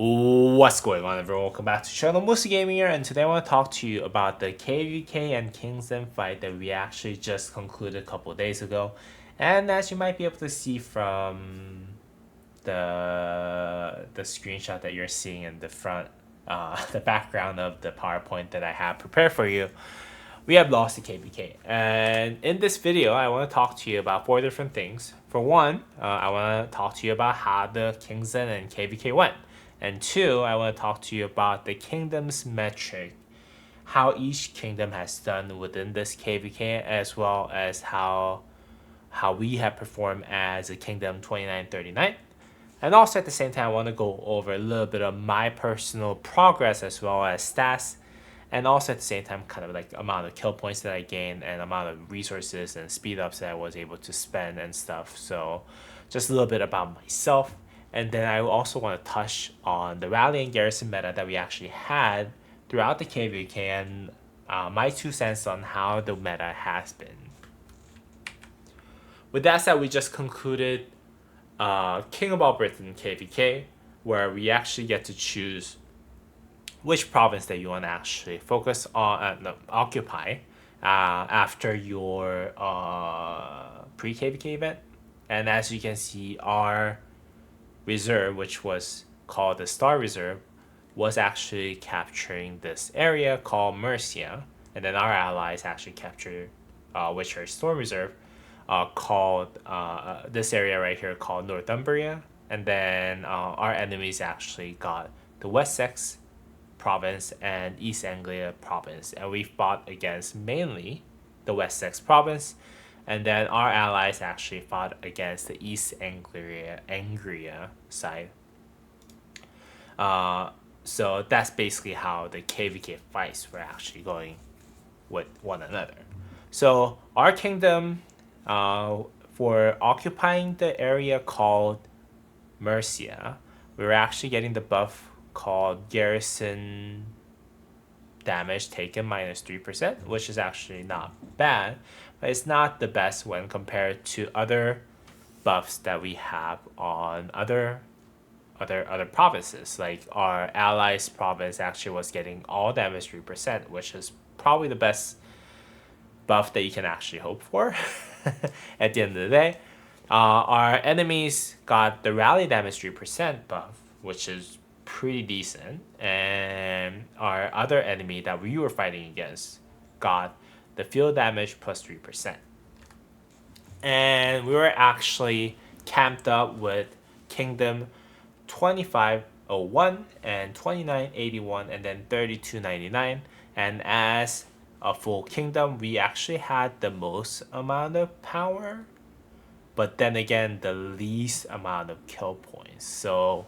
What's going on, everyone? Welcome back to the channel. Mostly Gaming here, and today I want to talk to you about the KvK and Kingston fight that we actually just concluded a couple of days ago. And as you might be able to see from the screenshot that you're seeing in the front, the background of the PowerPoint that I have prepared for you, we have lost to KvK. And in this video, I want to talk to you about 4 different things. For one, I want to talk to you about how the Kingston and KvK went. And 2, I want to talk to you about the kingdom's metric, how each kingdom has done within this KvK, as well as how we have performed as a kingdom 2939. And also at the same time, I want to go over a little bit of my personal progress as well as stats, and also at the same time kind of like amount of kill points that I gained and amount of resources and speed ups that I was able to spend and stuff. So just a little bit about myself. And then I also want to touch on the rally and garrison meta that we actually had throughout the KvK and my 2 cents on how the meta has been. With that said, we just concluded King of All Britain KvK, where we actually get to choose which province that you want to actually focus on, occupy after your pre-KvK event. And as you can see, our reserve, which was called the Star Reserve, was actually capturing this area called Mercia, and then our allies actually captured, which are Storm Reserve, called this area right here called Northumbria, and then our enemies actually got the Wessex province and East Anglia province, and we fought against mainly the Wessex province, and then our allies actually fought against the East Anglia side. So that's basically how the KvK fights were actually going with one another. So our kingdom, for occupying the area called Mercia, we were actually getting the buff called Garrison Damage Taken minus 3%, which is actually not bad, but it's not the best when compared to other buffs that we have on other provinces. Like our allies province actually was getting all damage 3%, which is probably the best buff that you can actually hope for at the end of the day. Our enemies got the rally damage 3% buff, which is pretty decent, and our other enemy that we were fighting against got the field damage plus 3%. And we were actually camped up with Kingdom 2501 and 2981 and then 3299, and as a full kingdom we actually had the most amount of power, but then again the least amount of kill points. So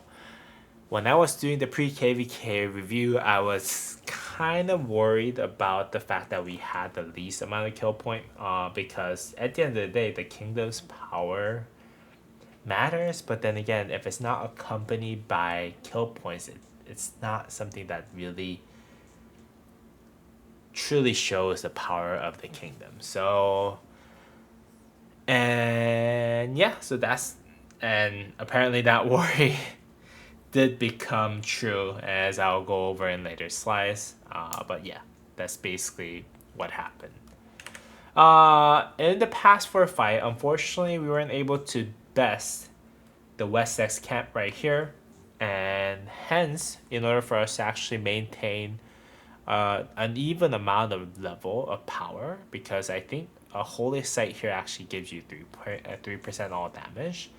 when I was doing the pre-KvK review, I was kind of worried about the fact that we had the least amount of kill point, because at the end of the day, the kingdom's power matters, but then again, if it's not accompanied by kill points, it's not something that really truly shows the power of the kingdom. So, and yeah, so that's, and apparently that worry did become true, as I'll go over in later slides. But yeah, that's basically what happened. In the past 4 fight, unfortunately, we weren't able to best the Wessex camp right here, and hence, in order for us to actually maintain an even amount of level of power, because I think a holy site here actually gives you 3% all damage,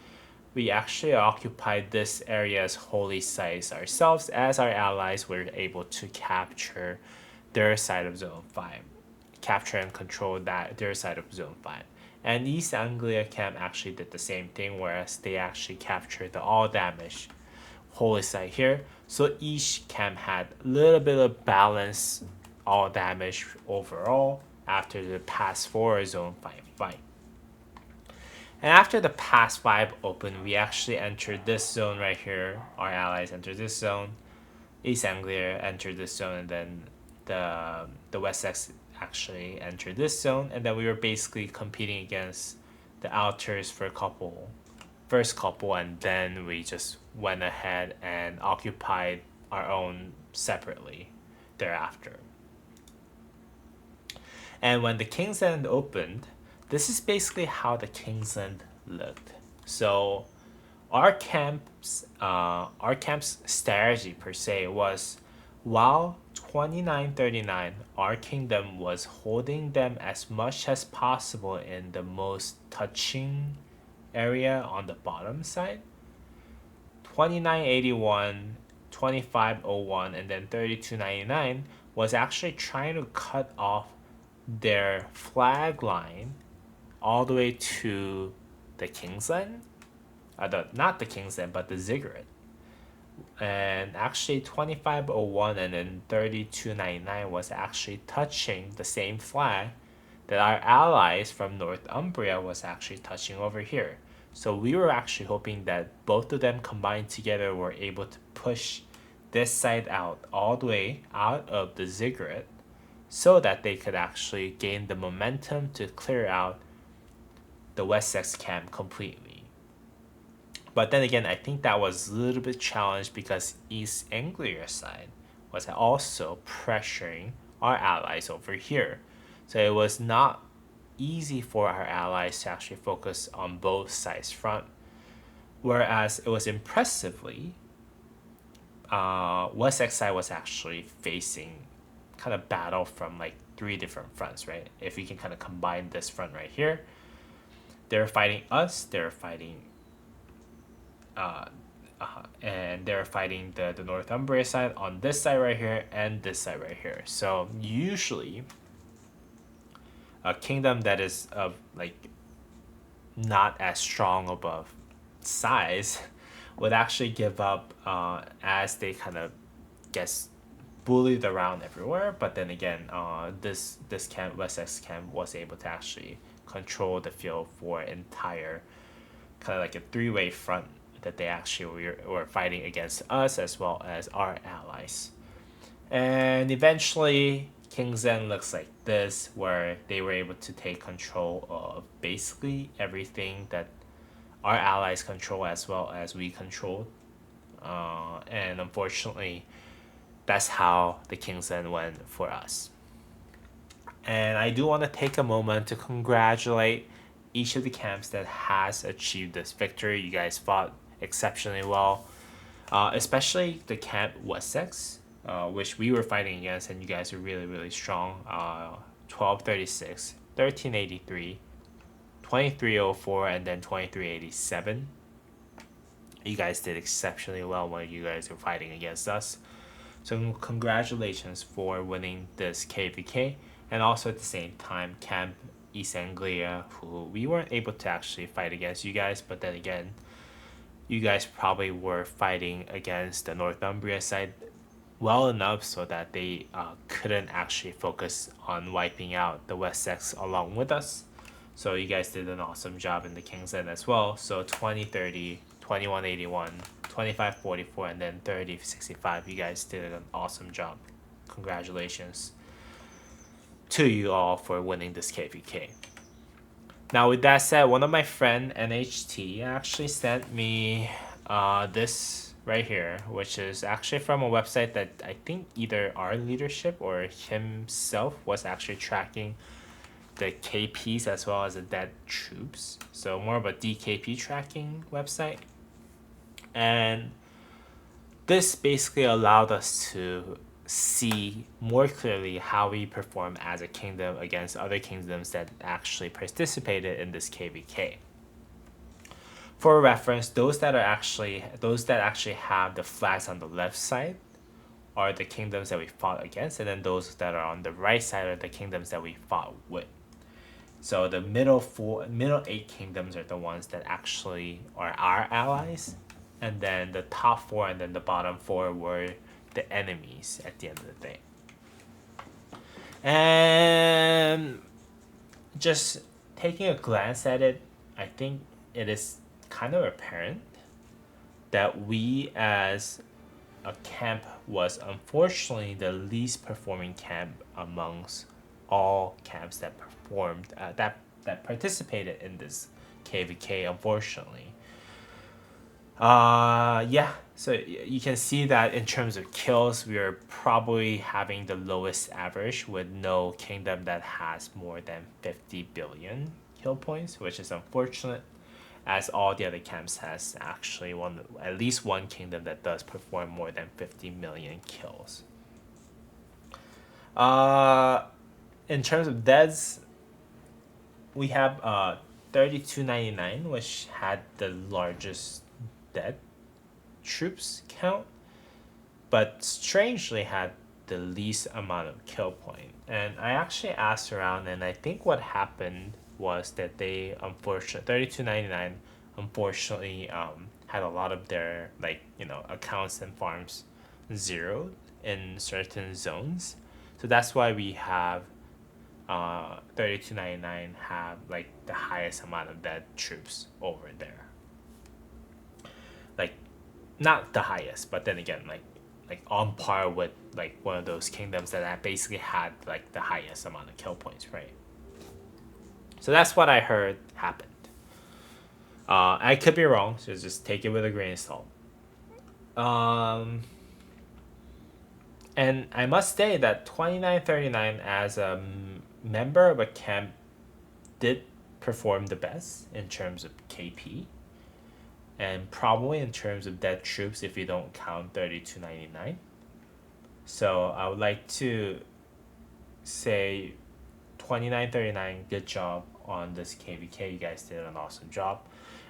we actually occupied this area as holy sites ourselves, as our allies were able to capture their side of Zone 5. Capture and control their side of Zone 5. And East Anglia camp actually did the same thing, whereas they actually captured the all damage holy site here. So each camp had a little bit of balance all damage overall after the past 4 Zone 5 fight. And after the past 5 open, we actually entered this zone right here. Our allies entered this zone. East Anglia entered this zone, and then the Wessex actually entered this zone. And then we were basically competing against the outers for first couple, and then we just went ahead and occupied our own separately thereafter. And when the King's End opened, this is basically how the King's End looked. So our camp's strategy per se was, while 2939, our kingdom was holding them as much as possible in the most touching area on the bottom side. 2981, 2501, and then 3299 was actually trying to cut off their flag line all the way to the King's End. Not the King's End, but the ziggurat. And actually 2501 and then 3299 was actually touching the same flag that our allies from Northumbria was actually touching over here. So we were actually hoping that both of them combined together were able to push this side out all the way out of the ziggurat so that they could actually gain the momentum to clear out the Wessex camp completely. But then again, I think that was a little bit challenged because East Anglia side was also pressuring our allies over here. So it was not easy for our allies to actually focus on both sides front. Whereas it was impressively, Wessex side was actually facing kind of battle from like 3 different fronts, right? If we can kind of combine this front right here, they're fighting us, they're fighting and they're fighting the Northumbria side on this side right here and this side right here. So usually a kingdom that is of like not as strong above size would actually give up as they kind of get bullied around everywhere. But then again, this camp, Wessex camp, was able to actually control the field for entire kind of like a 3-way front that they actually were fighting against us as well as our allies. And eventually King's End looks like this, where they were able to take control of basically everything that our allies control as well as we control. And unfortunately, that's how the King's End went for us. And I do want to take a moment to congratulate each of the camps that has achieved this victory. You guys fought exceptionally well, especially the camp Wessex, which we were fighting against, and you guys are really, really strong. 1236, 1383, 2304, and then 2387. You guys did exceptionally well when you guys were fighting against us. So congratulations for winning this KvK, and also at the same time, Camp East Anglia, who we weren't able to actually fight against you guys, but then again, you guys probably were fighting against the Northumbria side well enough so that they couldn't actually focus on wiping out the Wessex along with us. So you guys did an awesome job in the King's End as well. So 2030, 2181, 2544, and then 3065. You guys did an awesome job. Congratulations to you all for winning this KvK. Now with that said, one of my friend NHT actually sent me this right here, which is actually from a website that I think either our leadership or himself was actually tracking the KPs as well as the dead troops. So more of a DKP tracking website. And this basically allowed us to see more clearly how we perform as a kingdom against other kingdoms that actually participated in this KvK. For reference, those that actually have the flags on the left side are the kingdoms that we fought against, and then those that are on the right side are the kingdoms that we fought with. So the middle 8 kingdoms are the ones that actually are our allies, and then the top 4 and then the bottom 4 were the enemies at the end of the day. And just taking a glance at it, I think it is kind of apparent that we as a camp was unfortunately the least performing camp amongst all camps that performed that participated in this KvK, unfortunately. Yeah. So you can see that in terms of kills, we are probably having the lowest average with no kingdom that has more than 50 billion kill points, which is unfortunate, as all the other camps has actually at least one kingdom that does perform more than 50 million kills. Uh, in terms of deads, we have 3299, which had the largest dead troops count, but strangely had the least amount of kill point. And I actually asked around, and I think what happened was that they unfortunately 3299 unfortunately had a lot of their accounts and farms zeroed in certain zones. So that's why we have 3299 have like the highest amount of dead troops over there. Like not the highest, but then again, like on par with like one of those kingdoms that basically had like the highest amount of kill points, right? So that's what I heard happened. I could be wrong, so just take it with a grain of salt. And I must say that 2939 as a member of a camp did perform the best in terms of KP, and probably in terms of dead troops if you don't count 3299. So I would like to say 2939, good job on this KvK. You guys did an awesome job.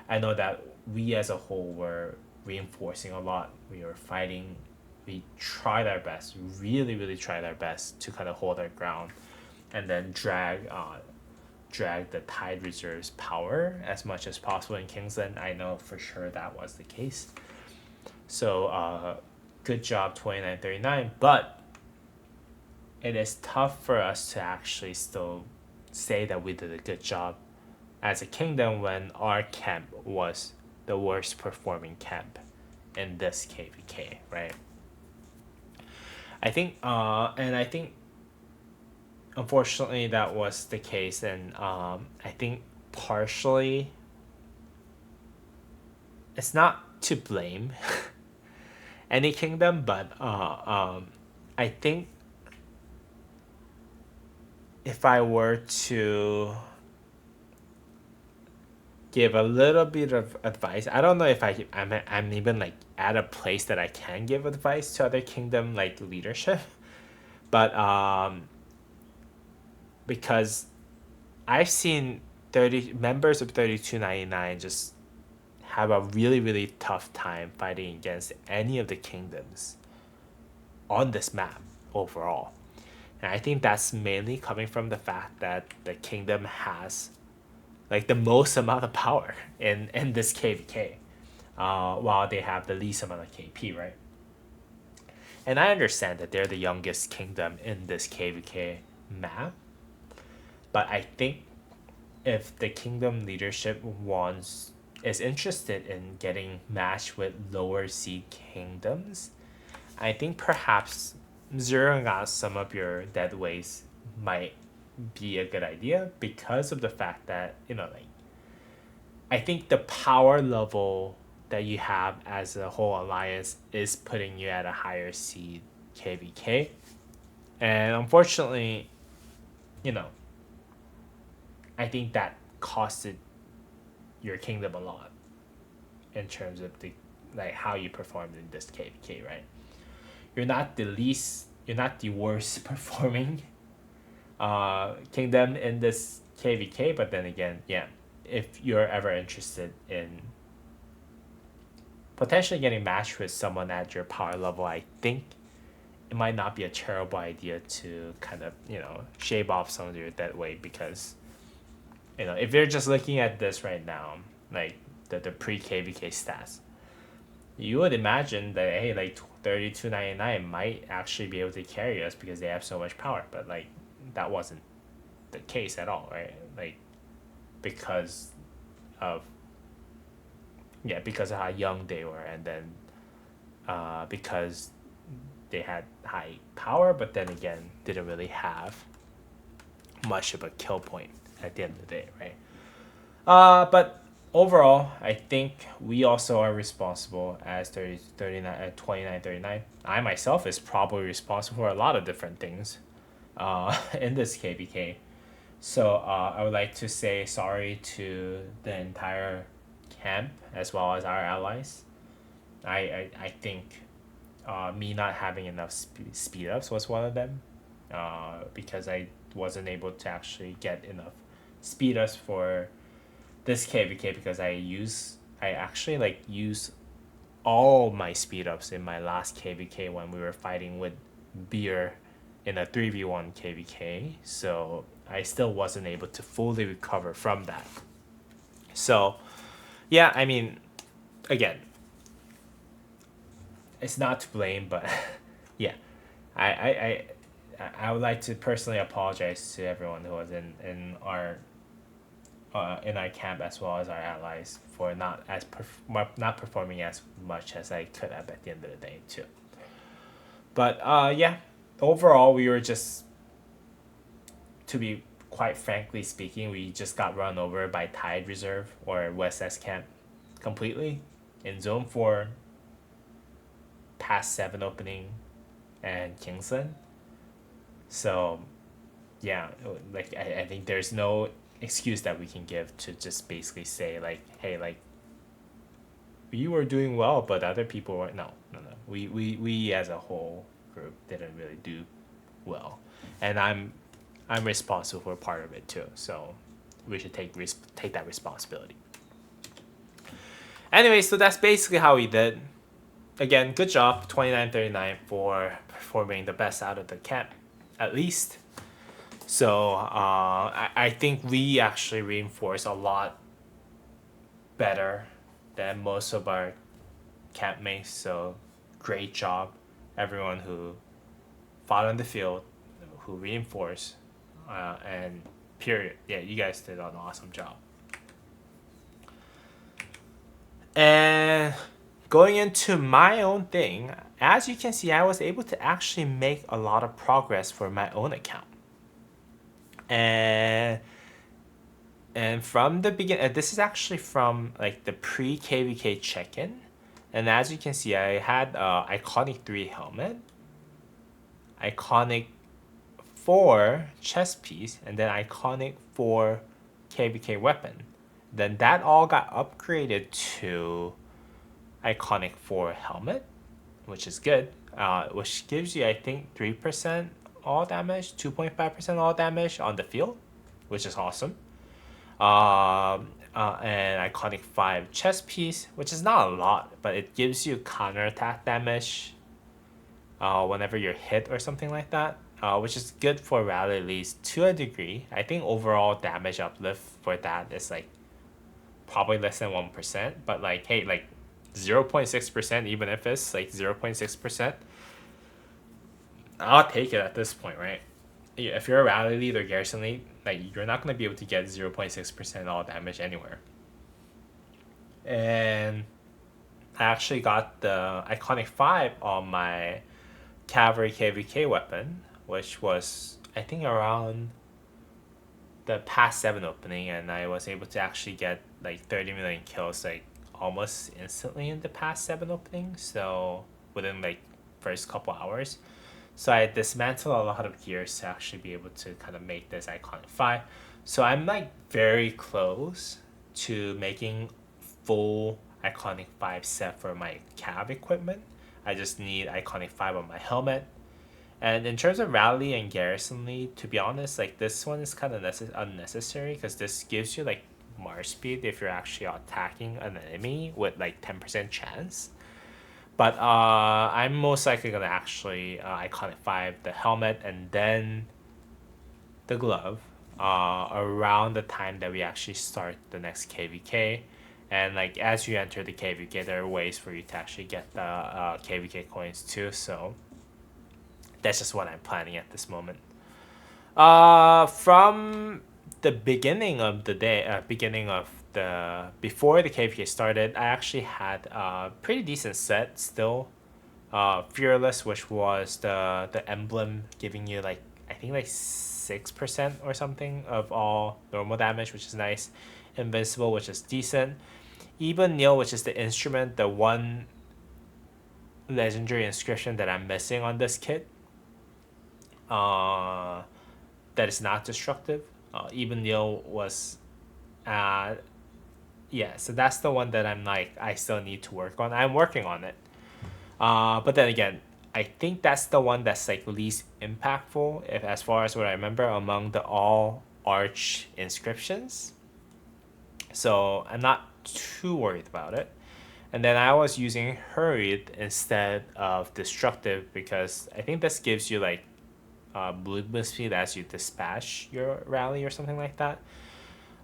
I know that we as a whole were reinforcing a lot. We were fighting. We tried our best, really, really tried our best to kind of hold our ground and then drag the Tide Reserve's power as much as possible in Kingsland. I know for sure that was the case. So good job 2939, but it is tough for us to actually still say that we did a good job as a kingdom when our camp was the worst performing camp in this KvK, right? I think unfortunately that was the case, and I think partially it's not to blame any kingdom, but I think if I were to give a little bit of advice, I don't know if I'm even like at a place that I can give advice to other kingdom like leadership, but because I've seen 30 members of 3299 just have a really really tough time fighting against any of the kingdoms on this map overall. And I think that's mainly coming from the fact that the kingdom has like the most amount of power in this KvK, while they have the least amount of KP, right? And I understand that they're the youngest kingdom in this KvK map, but I think if the kingdom leadership is interested in getting matched with lower seed kingdoms, I think perhaps zeroing out some of your dead ways might be a good idea, because of the fact that like I think the power level that you have as a whole alliance is putting you at a higher seed KvK, and unfortunately, you know, I think that costed your kingdom a lot in terms of the like how you performed in this KvK, right? You're not the worst performing kingdom in this KvK, but then again, yeah, if you're ever interested in potentially getting matched with someone at your power level, I think it might not be a terrible idea to kind of shave off some of your dead weight, because if you're just looking at this right now, like the pre KvK stats, you would imagine that hey, like 3299 might actually be able to carry us because they have so much power, but like that wasn't the case at all, right? Like because of because of how young they were, and then because they had high power, but then again didn't really have much of a kill point at the end of the day, right? But overall, I think we also are responsible as 30, 39, 29, 39. I myself is probably responsible for a lot of different things in this KvK. So I would like to say sorry to the entire camp as well as our allies. I think me not having enough speed ups was one of them because I wasn't able to actually get enough speed ups for this KvK because I actually like use all my speed ups in my last KvK when we were fighting with beer in a 3v1 KvK, so I still wasn't able to fully recover from that. So yeah, I mean, again, it's not to blame, but yeah, I I, I I would like to personally apologize to everyone who was in our camp as well as our allies for not performing as much as I could have at the end of the day too. But yeah, overall we were just, to be quite frankly speaking, we just got run over by Tide Reserve or West S Camp completely in Zone 4, past 7 opening, and Kingsland. So yeah, like I think there's no excuse that we can give to just basically say like, hey, like we were doing well, but other people were no. We as a whole group didn't really do well, and I'm responsible for part of it too. So we should take that responsibility. Anyway, so that's basically how we did. Again, good job, 29-39 for performing the best out of the camp, at least. So I think we actually reinforced a lot better than most of our campmates. So great job, everyone who fought on the field, who reinforced, and period. Yeah, you guys did an awesome job. And going into my own thing, as you can see, I was able to actually make a lot of progress for my own account. And from the beginning, this is actually from like the pre-KvK check-in. And as you can see, I had Iconic 3 helmet, Iconic 4 chest piece, and then Iconic 4 KvK weapon. Then that all got upgraded to Iconic 4 helmet, which is good, which gives you, I think, 3% all damage, 2.5% all damage on the field, which is awesome. And Iconic 5 chest piece, which is not a lot, but it gives you counterattack damage whenever you're hit or something like that, which is good for rally leads to a degree. I think overall damage uplift for that is like probably less than 1%, but like, hey, like 0.6%, even if it's like 0.6%, I'll take it at this point, right? If you're a rally lead or garrison lead, like you're not going to be able to get 0.6% all damage anywhere. And I actually got the Iconic 5 on my Cavalry KvK weapon, which was, I think, around the past 7 opening, and I was able to actually get like 30 million kills like almost instantly in the past 7 openings, so within like first couple hours. So I dismantled a lot of gears to actually be able to kind of make this Iconic 5. So I'm like very close to making full Iconic 5 set for my cav equipment. I just need Iconic 5 on my helmet. And in terms of rally and garrison lead, to be honest, like this one is kind of unnecessary because this gives you like march speed if you're actually attacking an enemy with like 10% chance. But I'm most likely gonna actually Iconic 5 the helmet and then the glove around the time that we actually start the next KvK. And like as you enter the KvK, there are ways for you to actually get the KvK coins too. So that's just what I'm planning at this moment. From the beginning of the day, before the KvK started, I actually had a pretty decent set still. Fearless, which was the emblem giving you like, I think like 6% or something of all normal damage, which is nice. invincible, which is decent. Even Neil, which is the instrument, the one legendary inscription that I'm missing on this kit, that is not destructive. Even Neil was, uh, yeah. So that's the one that I'm like, I still need to work on. I'm working on it. But then again, I think that's the one that's like least impactful, if as far as what I remember, among the all arch inscriptions. So I'm not too worried about it. And then I was using hurried instead of destructive because I think this gives you like movement speed as you dispatch your rally or something like that.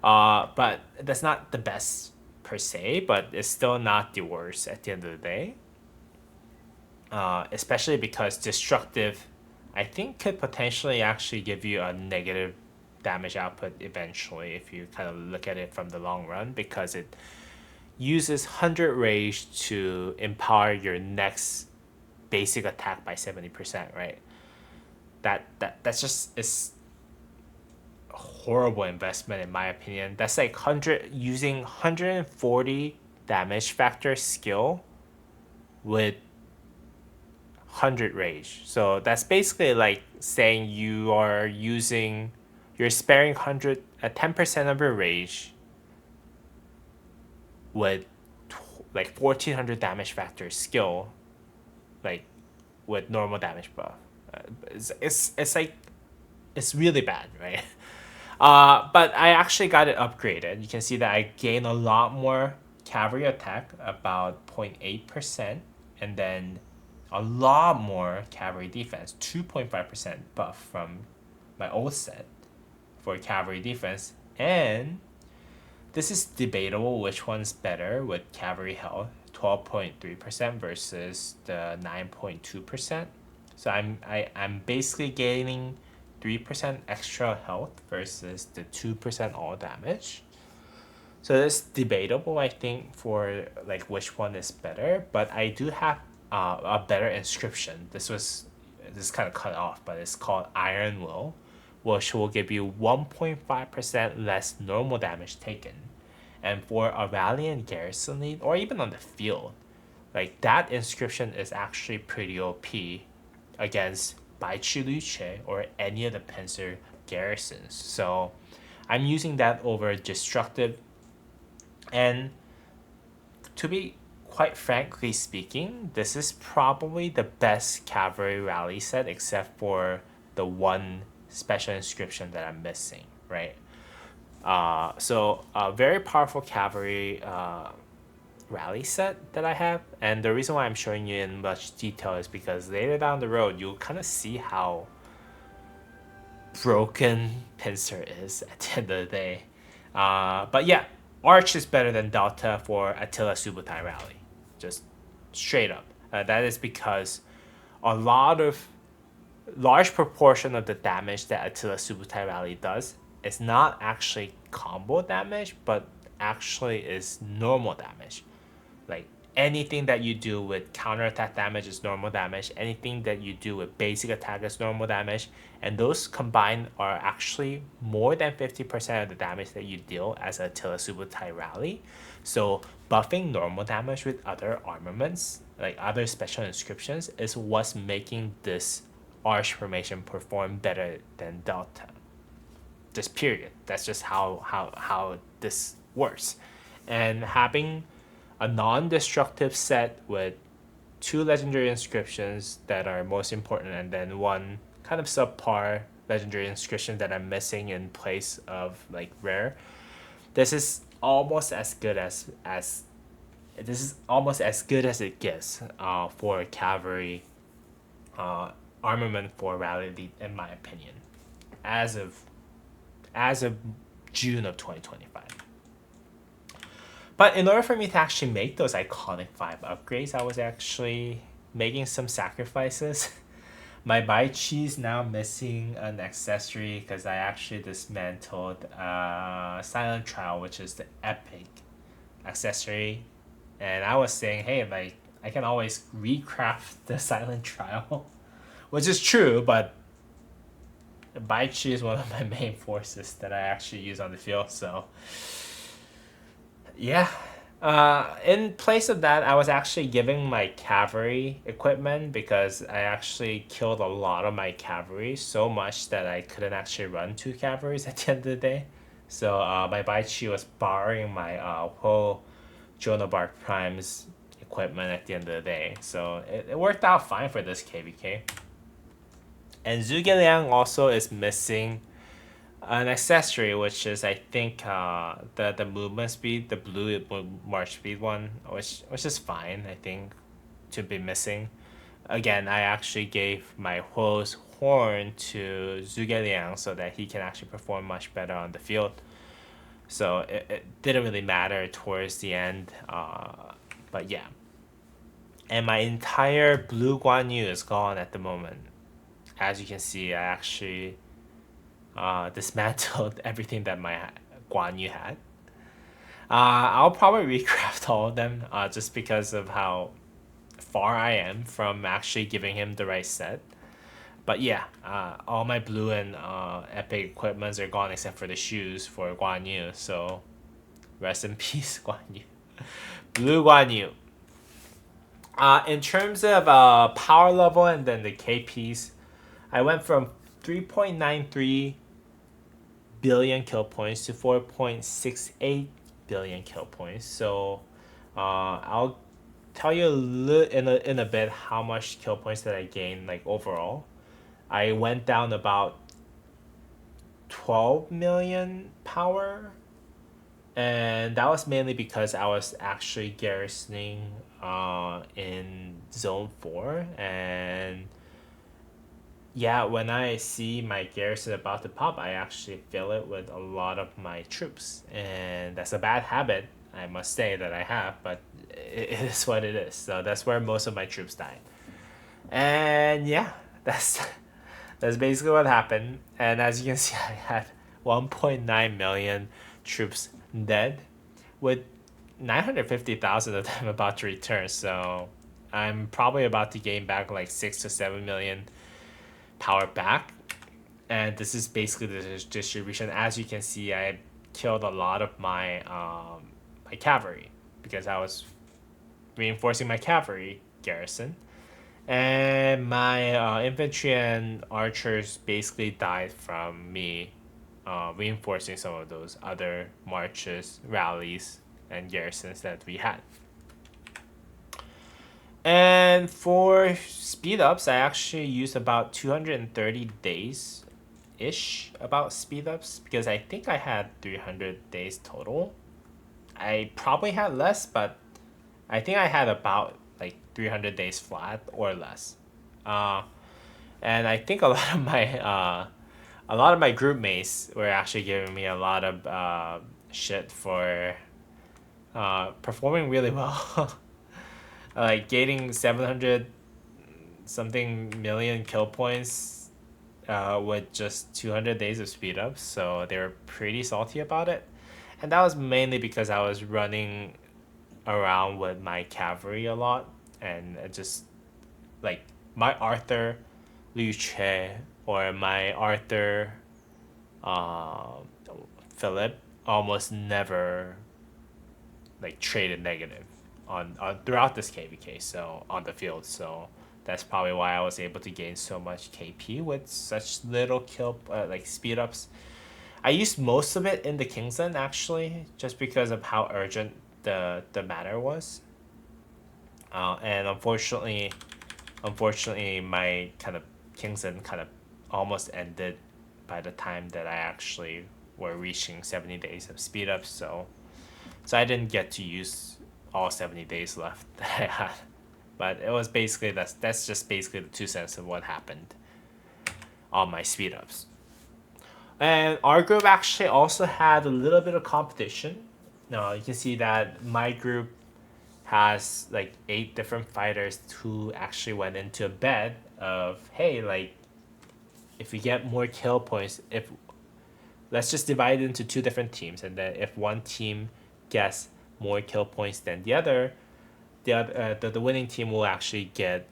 But that's not the best per se, but it's still not the worst at the end of the day. Especially because destructive, I think, could potentially actually give you a negative damage output eventually if you kind of look at it from the long run, because it uses 100 rage to empower your next basic attack by 70%, right? That's just is a horrible investment in my opinion. That's like 100 using 140 damage factor skill with 100 rage. So that's basically like saying you're sparing 100 a 10% of your rage with like 1400 damage factor skill, like with normal damage buff. It's like it's really bad, right? But I actually got it upgraded. You can see that I gain a lot more cavalry attack, about 0.8%, and then a lot more cavalry defense, 2.5% buff from my old set for cavalry defense. And this is debatable which one's better with cavalry health, 12.3% versus the 9.2%. So I'm basically gaining 3% extra health versus the 2% all damage. So it's debatable, I think, for like which one is better. But I do have a better inscription. This is kind of cut off, but it's called Iron Will, which will give you 1.5% less normal damage taken. And for a rally and garrison lead, or even on the field, like that inscription is actually pretty OP against Baichi Luce or any of the pincer garrisons. So I'm using that over destructive. And to be quite frankly speaking, this is probably the best cavalry rally set except for the one special inscription that I'm missing, right? So a very powerful cavalry rally set that I have, and the reason why I'm showing you in much detail is because later down the road you'll kind of see how broken Pincer is at the end of the day. But yeah, Arch is better than Delta for Attila Subutai rally, just straight up. That is because a large proportion of the damage that Attila Subutai rally does is not actually combo damage, but actually is normal damage. Like anything that you do with counterattack damage is normal damage. Anything that you do with basic attack is normal damage. And those combined are actually more than 50% of the damage that you deal as a Attila Subutai rally. So buffing normal damage with other armaments, like other special inscriptions, is what's making this Arch formation perform better than Delta. Just period. That's just how this works. And having a non-destructive set with 2 legendary inscriptions that are most important, and then one kind of subpar legendary inscription that I'm missing in place of like rare. This is almost as good as this is almost as good as it gets for cavalry armament for rally lead, in my opinion, as of June of 2025. But in order for me to actually make those iconic 5 upgrades, I was actually making some sacrifices. My Baichi is now missing an accessory because I actually dismantled Silent Trial, which is the epic accessory. And I was saying, hey, like I can always recraft the Silent Trial, which is true, but Baichi is one of my main forces that I actually use on the field, so Yeah. In place of that, I was actually giving my cavalry equipment because I actually killed a lot of my cavalry so much that I couldn't actually run two cavalries at the end of the day. So my Baichi was borrowing my whole Joan of Arc Prime's equipment at the end of the day. So it worked out fine for this KvK. And Zhuge Liang also is missing an accessory, which is I think the movement speed, the blue march speed one, which is fine. I think to be missing. Again, I actually gave my Huo's horn to Zhuge Liang so that he can actually perform much better on the field. So it didn't really matter towards the end, but yeah. And my entire blue Guan Yu is gone at the moment. As you can see, I actually dismantled everything that my Guan Yu had. I'll probably recraft all of them just because of how far I am from actually giving him the right set. But yeah, all my blue and epic equipments are gone except for the shoes for Guan Yu. So rest in peace, Guan Yu. Blue Guan Yu. In terms of power level and then the KPs, I went from 3.93 billion kill points to 4.68 billion kill points. So I'll tell you in a bit how much kill points that I gained like overall. I went down about 12 million power, and that was mainly because I was actually garrisoning in zone 4. And yeah, when I see my garrison about to pop, I actually fill it with a lot of my troops. And that's a bad habit, I must say, that I have, but it is what it is. So that's where most of my troops died. And yeah, that's basically what happened. And as you can see, I had 1.9 million troops dead, with 950,000 of them about to return. So I'm probably about to gain back like 6 to 7 million power back. And this is basically the distribution. As you can see, I killed a lot of my cavalry because I was reinforcing my cavalry garrison. And my infantry and archers basically died from me reinforcing some of those other marches, rallies, and garrisons that we had. And for speed ups, I actually used about 230 days ish about speed ups because I think I had 300 days total. I probably had less, but I think I had about like 300 days flat or less. Uh, and I think a lot of my group mates were actually giving me a lot of shit for performing really well. Like getting 700 something million kill points with just 200 days of speed ups, so they were pretty salty about it. And that was mainly because I was running around with my cavalry a lot, and it just like my Arthur Liu Che or my Arthur uh, Philip almost never like traded negative on throughout this KvK, so on the field. So that's probably why I was able to gain so much KP with such little kill like speed ups. I used most of it in the Kingsland actually, just because of how urgent the matter was. And unfortunately, my kind of Kingsland kind of almost ended by the time that I actually were reaching 70 days of speed ups. So I didn't get to use all 70 days left that I had. But it was basically that's just basically the 2 cents of what happened on my speed ups. And our group actually also had a little bit of competition. Now you can see that my group has like 8 different fighters who actually went into a bet of, hey, like if we get more kill points, if let's just divide it into 2 different teams, and then if one team gets more kill points than the other, the winning team will actually get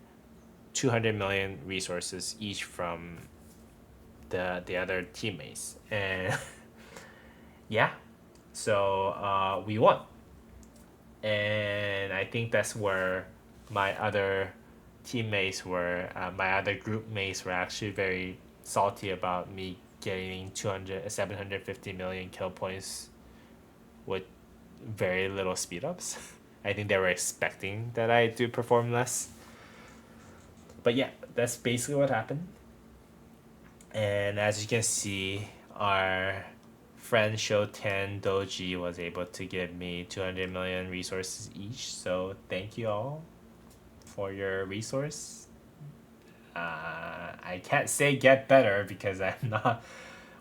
200 million resources each from the other teammates. And yeah, so we won. and I think that's where my other teammates were, my other group mates were actually very salty about me getting 750 million kill points with very little speed ups. I think they were expecting that I do perform less. But yeah, that's basically what happened. And as you can see, our friend Shoten Doji was able to give me 200 million resources each. So thank you all for your resource. I can't say get better because I'm not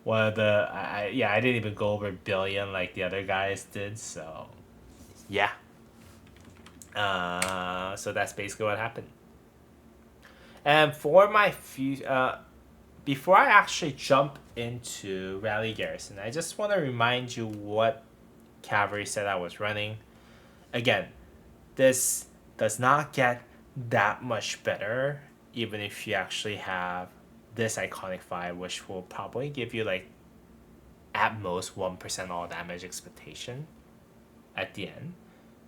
one of the. I didn't even go over billion like the other guys did. So yeah. So that's basically what happened. And for my before I actually jump into Rally Garrison, I just want to remind you what Cavalry said I was running. Again, this does not get that much better, even if you actually have this iconic 5, which will probably give you like at most 1% all damage expectation at the end.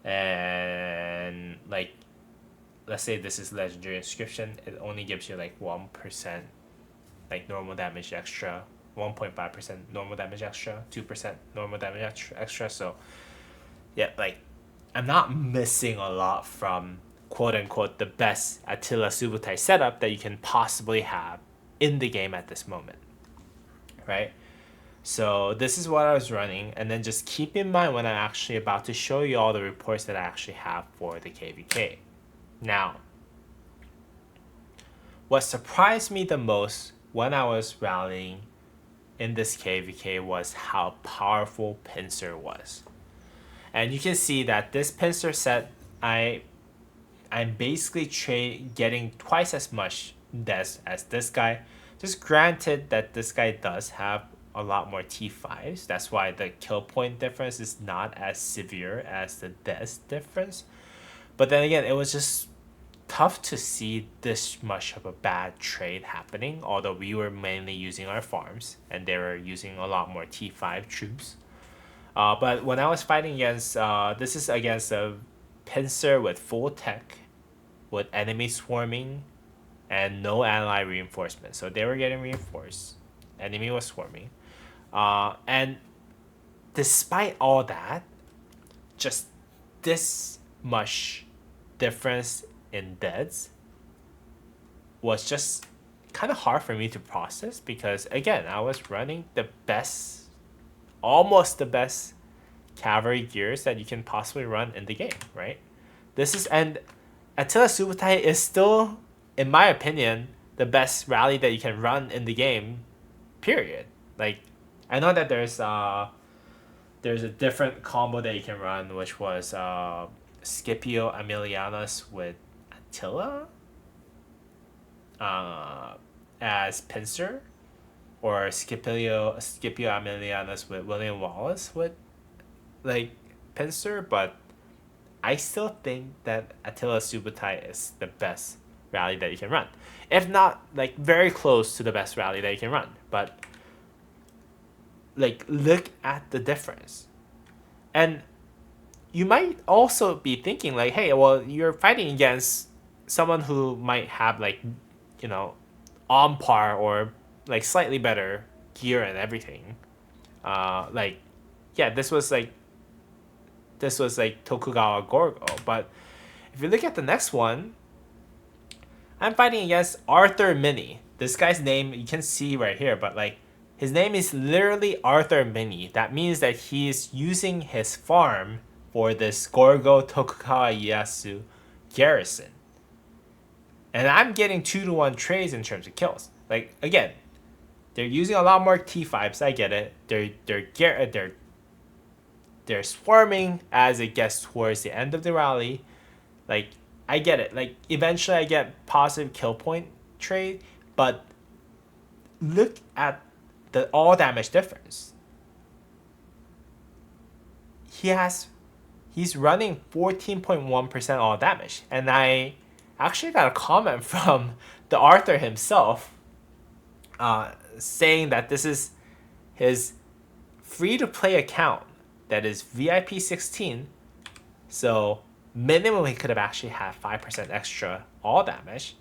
And like, let's say this is Legendary Inscription, it only gives you like 1% like normal damage extra, 1.5% normal damage extra, 2% normal damage extra. So yeah, like I'm not missing a lot from quote unquote the best Attila Subutai setup that you can possibly have in the game at this moment, right? So this is what I was running, and then just keep in mind when I'm actually about to show you all the reports that I actually have for the KvK. Now, what surprised me the most when I was rallying in this KvK was how powerful Pincer was. And you can see that this Pincer set, I'm basically getting twice as much des as this guy. Just granted that this guy does have a lot more T5s. That's why the kill point difference is not as severe as the des difference. But then again, it was just tough to see this much of a bad trade happening, although we were mainly using our farms and they were using a lot more T5 troops. But when I was fighting against, this is against a Pincer with full tech, with enemy swarming, and no ally reinforcement. So they were getting reinforced. Enemy was swarming. And despite all that, just this much difference in deads was just kind of hard for me to process because, again, I was running the best, almost the best Cavalry Gears that you can possibly run in the game, right? And Attila Subutai is still, in my opinion, the best rally that you can run in the game, period. Like, I know that there's a different combo that you can run, which was Scipio Aemilianus with Attila as Pincer, or Scipio Aemilianus with William Wallace with like Pincer, but I still think that Attila Subutai is the best rally that you can run. If not, like, very close to the best rally that you can run. But like, look at the difference. And you might also be thinking like, hey, well, you're fighting against someone who might have like, you know, on par or like slightly better gear and everything. Like, yeah, this was like Tokugawa Gorgo. But if you look at the next one, I'm fighting against Arthur Mini. This guy's name you can see right here, but like his name is literally Arthur Mini. That means that he's using his farm for this Gorgo Tokugawa Ieyasu garrison. And I'm getting 2-to-1 trades in terms of kills. Like, again, they're using a lot more T5s. I get it. They're swarming as it gets towards the end of the rally. Like, I get it. Like, eventually I get positive kill point trade, but look at the all damage difference. He's running 14.1% all damage, and I actually got a comment from the Arthur himself saying that this is his free-to-play account that is VIP 16 So minimum he could have actually had 5% extra all damage.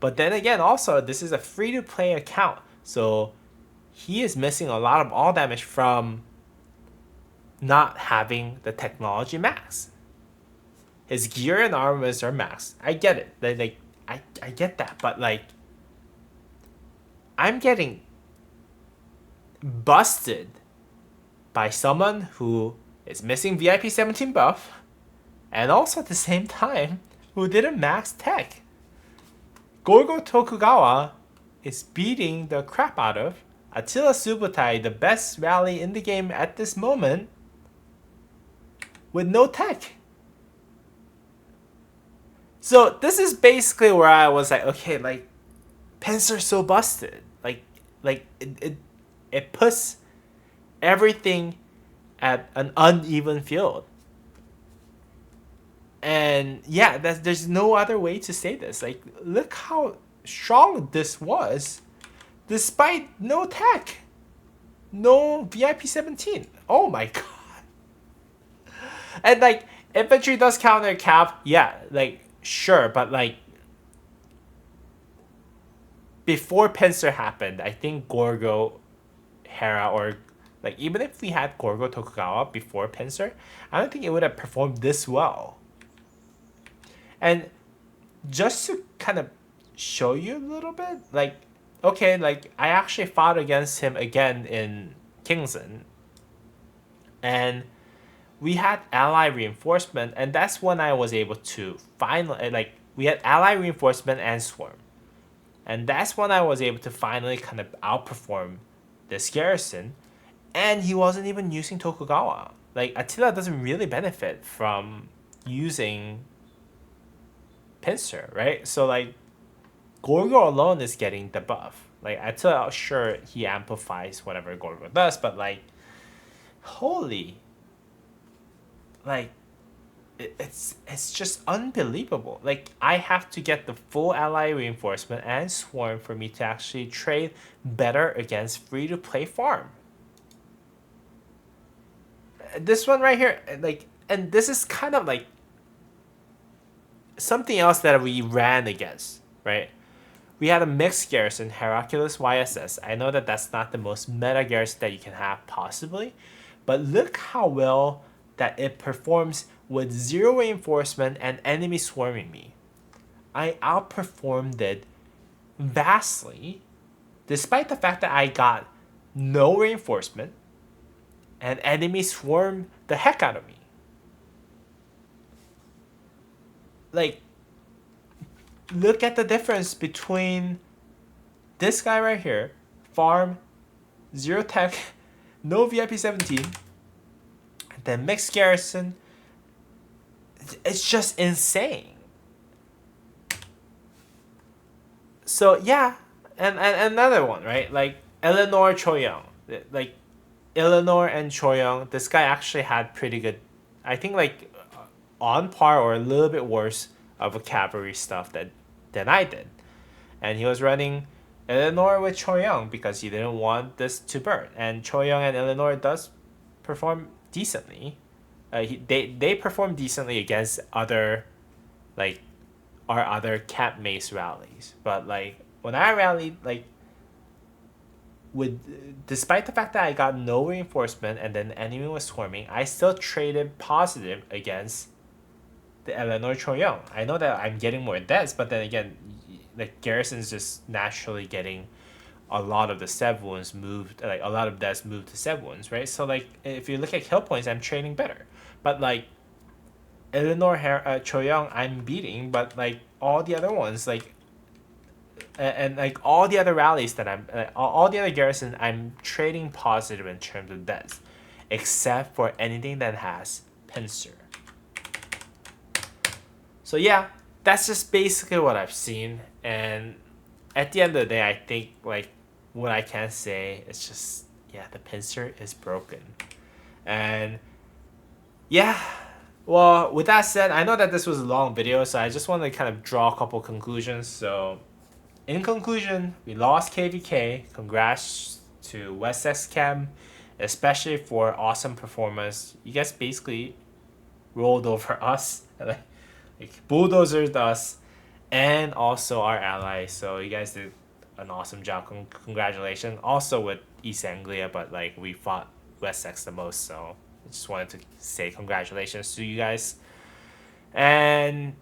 But then again, also this is a free-to-play account, so he is missing a lot of all damage from not having the technology max. His gear and armors are max. I get it. I get that, but like I'm getting busted by someone who is missing VIP 17 buff and also at the same time who didn't max tech. Gorgo Tokugawa is beating the crap out of Attila Subotai, the best rally in the game at this moment, with no tech. So this is basically where I was like, okay, like Pincer's so busted. Like it puts everything at an uneven field. And yeah, there's no other way to say this. Like, look how strong this was, despite no tech, no VIP 17. Oh my god. And like, infantry does counter cap, yeah, like sure, but like before Pincer happened, I think Gorgo, Hera, or like even if we had Gorgo Tokugawa before Pincer, I don't think it would have performed this well. And just to kind of show you a little bit, like, okay, like I actually fought against him again in Kingston, and we had ally reinforcement, and that's when I was able to finally, like, we had ally reinforcement and swarm, and that's when I was able to finally kind of outperform this garrison, and he wasn't even using Tokugawa. Like, Attila doesn't really benefit from using Pincer, right? So like Gorgo alone is getting the buff. Like Attila, sure, he amplifies whatever Gorgo does, but like, holy, like it's just unbelievable. Like I have to get the full ally reinforcement and swarm for me to actually trade better against free-to-play farm. This one right here, like, and this is kind of like something else that we ran against, right? We had a mixed garrison, Hercules YSS. I know that that's not the most meta garrison that you can have possibly, but look how well that it performs with 0 reinforcement and enemy swarming me. I outperformed it vastly, despite the fact that I got no reinforcement and enemy swarmed the heck out of me. Like, look at the difference between this guy right here, farm, 0 tech, no VIP 17, then mixed garrison. It's just insane. So yeah, and another one, right? Like Elanor Choyoung. Like Elanor and Choyoung, this guy actually had pretty good, I think like on par or a little bit worse of a cavalry stuff than I did. And he was running Elanor with Choyoung because he didn't want this to burn. And Choyoung and Elanor does perform decently. They perform decently against other, like, our other cap mace rallies. But like when I rallied, like, with despite the fact that I got no reinforcement and then the enemy was swarming, I still traded positive against the Elanor Choyoung. I know that I'm getting more deaths, but then again, like Garrison's just naturally getting a lot of the Sev wounds moved, like a lot of deaths moved to Sev wounds, right? So like if you look at kill points, I'm trading better. But like Elanor Choyoung, I'm beating, but like all the other ones, like and like all the other rallies that I'm, all the other garrisons, I'm trading positive in terms of deaths, except for anything that has pincer. So yeah, that's just basically what I've seen, and at the end of the day, I think like what I can say is just, yeah, the pincer is broken, and yeah. Well, with that said, I know that this was a long video, so I just want to kind of draw a couple conclusions. So, in conclusion, we lost KvK. Congrats to West X Chem, especially for awesome performance. You guys basically rolled over us, like bulldozed us, and also our allies. So you guys did an awesome job. Congratulations. Also with East Anglia, but like we fought Wessex the most, so I just wanted to say congratulations to you guys. And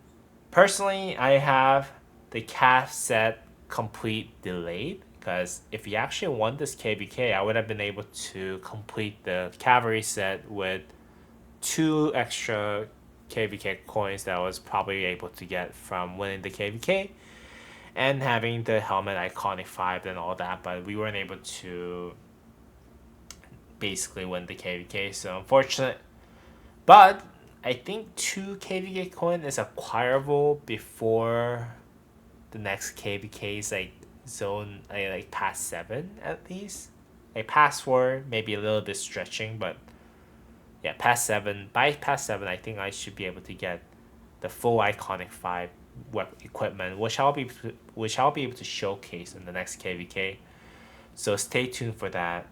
personally, I have the calf set complete delayed because if you actually won this KvK, I would have been able to complete the cavalry set with 2 extra KvK coins that I was probably able to get from winning the KvK and having the helmet iconic 5 and all that, but we weren't able to basically win the KvK, so unfortunate. But I think 2 KvK coin is acquirable before the next KvK is like zone like past 7 at least. Like past 4 maybe a little bit stretching, but yeah, past 7. By past 7, I think I should be able to get the full iconic 5 equipment, which I'll be able to showcase in the next KvK. So stay tuned for that.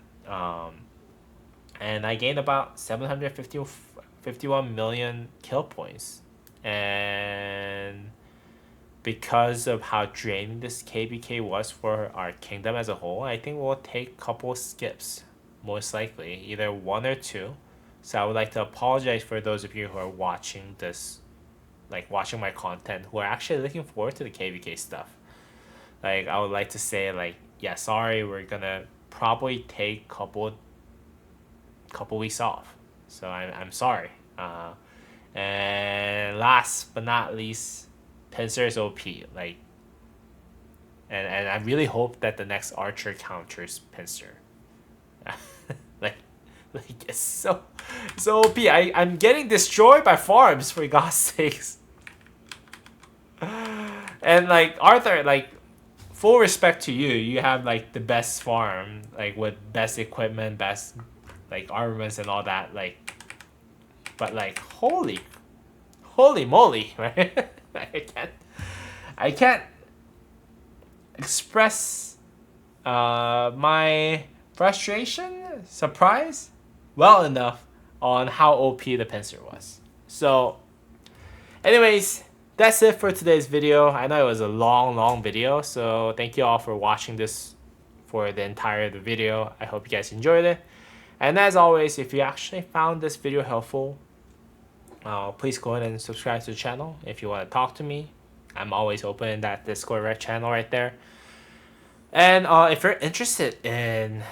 And I gained about 751 million kill points, and because of how draining this KvK was for our kingdom as a whole, I think we'll take a couple skips, most likely, either 1 or 2. So I would like to apologize for those of you who are watching this, like watching my content, who are actually looking forward to the KvK stuff. Like I would like to say like, yeah, sorry, we're gonna probably take couple weeks off. So I'm sorry. And last but not least, Pincer is OP. Like, and I really hope that the next archer counters Pincer. like, it's so OP. I'm getting destroyed by farms, for God's sakes. And like Arthur, like full respect to you. You have like the best farm, like with best equipment, best like armaments and all that. Like, but like holy moly, right? I can't express my frustration, surprise, well enough on how OP the pincer was. So, anyways, that's it for today's video. I know it was a long video, so thank you all for watching this for the entire of the video. I hope you guys enjoyed it. And as always, if you actually found this video helpful, please go ahead and subscribe to the channel. If you want to talk to me, I'm always open in that Discord channel right there. And if you're interested in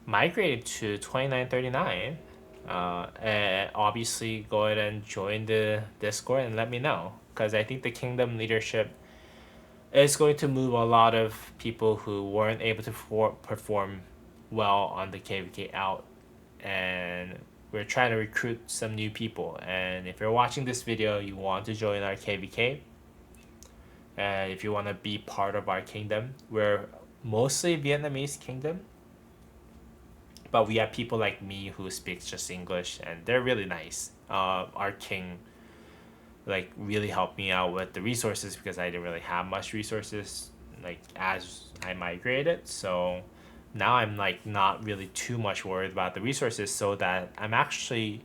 migrating to 2939, and obviously go ahead and join the Discord and let me know, because I think the kingdom leadership is going to move a lot of people who weren't able to perform well on the KvK out, and we're trying to recruit some new people. And if you're watching this video, you want to join our KvK, and if you want to be part of our kingdom, we're mostly Vietnamese kingdom, but we have people like me who speaks just English, and they're really nice. Our king like really helped me out with the resources because I didn't really have much resources like as I migrated. So now I'm like not really too much worried about the resources, so that I'm actually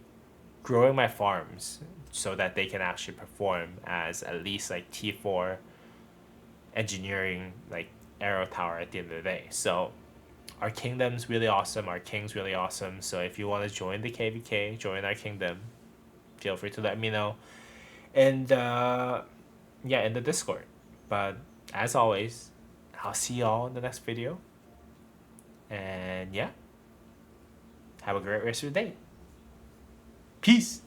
growing my farms so that they can actually perform as at least like T4 engineering like arrow tower at the end of the day. So our kingdom's really awesome, our king's really awesome. So if you want to join the KvK, join our kingdom, feel free to let me know. And yeah, in the Discord. But as always, I'll see y'all in the next video. And yeah, have a great rest of your day. Peace.